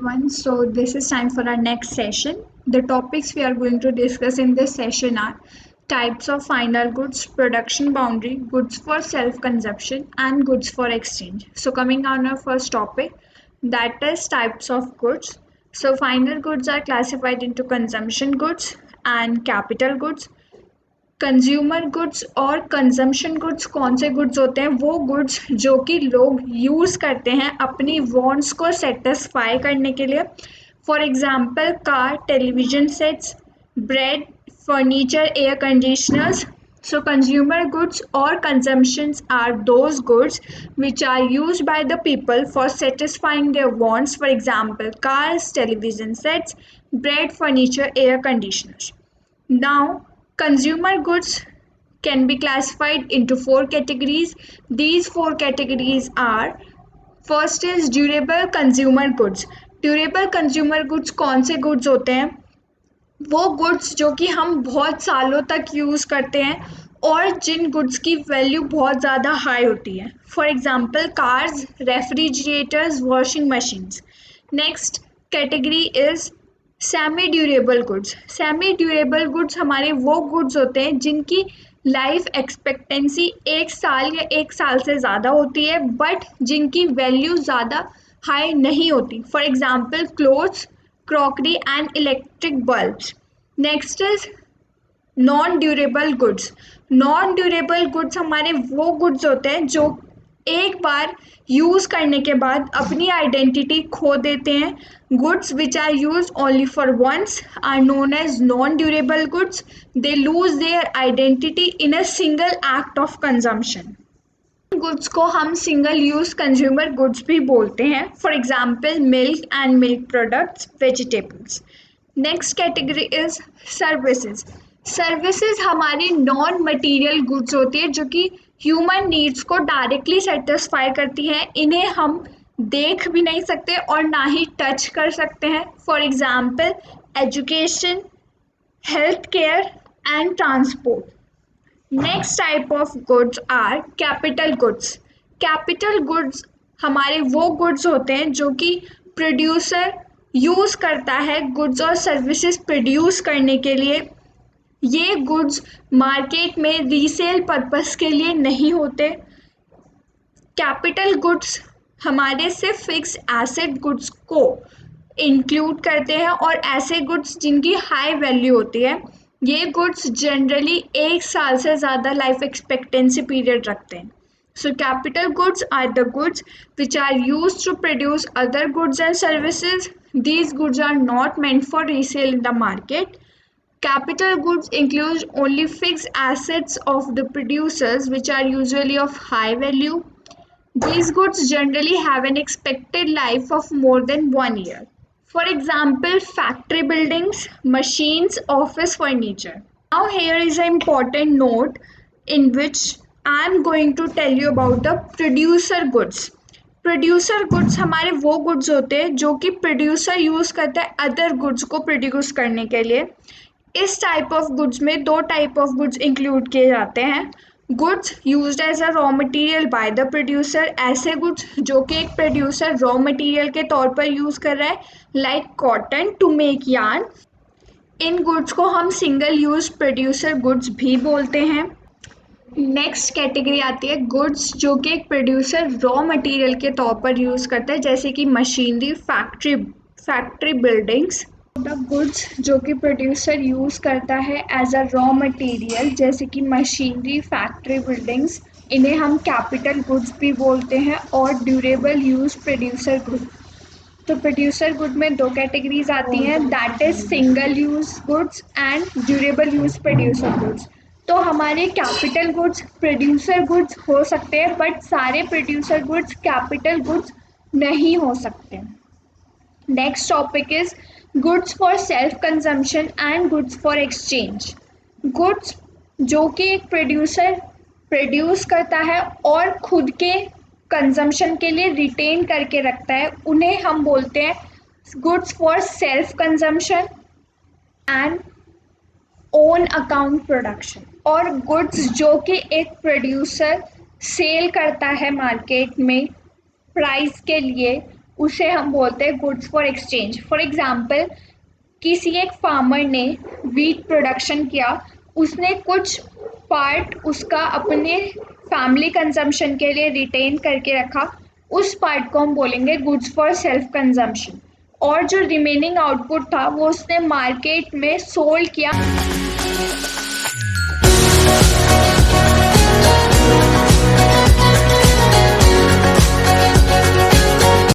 everyone. So this is time for our next session. The topics we are going to discuss in this session are types of final goods, production boundary, goods for self-consumption and goods for exchange. So coming on our first topic, that is types of goods. So final goods are classified into consumption goods and capital goods. Consumer goods और consumption goods कौन से goods होते हैं? वो goods जो कि लोग use करते हैं अपनी वांट्स को सेटिस्फाई करने के लिए. For example car, television sets, bread, furniture, air conditioners. So consumer goods or consumptions are those goods which are used by the people for satisfying their wants. For example, cars, television sets, bread, furniture, air conditioners. Now, consumer goods can be classified into four categories. These four categories are: first is durable consumer goods. Durable consumer goods कौन से goods होते हैं? वो goods जो कि हम बहुत सालों तक यूज़ करते हैं और जिन गुड्स की वैल्यू बहुत ज़्यादा हाई होती है. For example cars, refrigerators, washing machines. Next category is semi durable goods. Semi durable goods हमारे वो गुड्स होते हैं जिनकी लाइफ एक्सपेक्टेंसी 1 साल या 1 साल से ज़्यादा होती है बट जिनकी वैल्यू ज़्यादा हाई नहीं होती. For example clothes, crockery and electric bulbs. Next is non durable goods. Non durable goods हमारे वो गुड्स होते हैं जो एक बार यूज़ करने के बाद अपनी आइडेंटिटी खो देते हैं. Goods which are use only for once are known as non durable goods. They lose their identity in a single act of consumption. Goods को हम सिंगल यूज कंज्यूमर गुड्स भी बोलते हैं. For example milk and milk products, vegetables. Next category is services. Services हमारी non material goods होती है जो कि ह्यूमन नीड्स को डायरेक्टली सेटिस्फाई करती हैं. इन्हें हम देख भी नहीं सकते और ना ही टच कर सकते हैं. For example education, health care and transport. Next type of goods are capital goods. Capital goods हमारे वो गुड्स होते हैं जो कि प्रोड्यूसर यूज़ करता है गुड्स और सर्विसेज प्रोड्यूस करने के लिए. ये गुड्स मार्केट में रीसेल पर्पस के लिए नहीं होते. कैपिटल गुड्स हमारे सिर्फ फिक्स एसेट गुड्स को इंक्लूड करते हैं और ऐसे गुड्स जिनकी हाई वैल्यू होती है. ये गुड्स जनरली 1 साल से ज़्यादा लाइफ एक्सपेक्टेंसी पीरियड रखते हैं. So capital goods are the goods which are used to produce other goods and services. These goods are not meant for resale in the market. Capital goods include only fixed assets of the producers which are usually of high value. These goods generally have an expected life of more than 1 year. For example, factory buildings, machines, office furniture. Now here is an important note in which I am going to tell you about the producer goods. Producer goods हमारे वो goods होते हैं जो कि producer use करता है other goods को produce करने के लिए. इस टाइप ऑफ गुड्स में 2 टाइप ऑफ गुड्स इंक्लूड किए जाते हैं. Goods used as a raw material by the producer. ऐसे गुड्स जो कि एक प्रोड्यूसर रॉ मटेरियल के तौर पर यूज़ कर रहा है, like cotton to make yarn. इन गुड्स को हम सिंगल यूज प्रोड्यूसर गुड्स भी बोलते हैं. नेक्स्ट कैटेगरी आती है गुड्स जो कि एक प्रोड्यूसर रॉ मटेरियल के तौर पर यूज़ करता है, जैसे कि machinery, factory buildings. The goods जो कि प्रोड्यूसर यूज़ करता है एज अ रॉ मटेरियल, जैसे कि मशीनरी, फैक्ट्री बिल्डिंग्स, इन्हें हम कैपिटल गुड्स भी बोलते हैं. और ड्यूरेबल यूज प्रोड्यूसर गुड. तो प्रोड्यूसर गुड में 2 कैटेगरीज आती हैं, that is single use goods and durable use producer goods. तो हमारे कैपिटल गुड्स प्रोड्यूसर गुड्स हो सकते हैं बट सारे प्रोड्यूसर गुड्स कैपिटल गुड्स नहीं हो सकते. Next topic is goods for self consumption and goods for exchange. Goods जो कि एक प्रोड्यूसर प्रोड्यूस करता है और खुद के कंजम्पशन के लिए रिटेन करके रखता है, उन्हें हम बोलते हैं goods for self consumption and own account production. और गुड्स जो कि एक प्रोड्यूसर सेल करता है मार्केट में प्राइस के लिए उसे हम बोलते हैं goods for exchange. For example, किसी एक फार्मर ने वीट प्रोडक्शन किया, उसने कुछ पार्ट उसका अपने फैमिली कंजम्पशन के लिए रिटेन करके रखा, उस पार्ट को हम बोलेंगे गुड्स फॉर सेल्फ कंजम्पशन। और जो रिमेनिंग आउटपुट था वो उसने मार्केट में सोल्ड किया।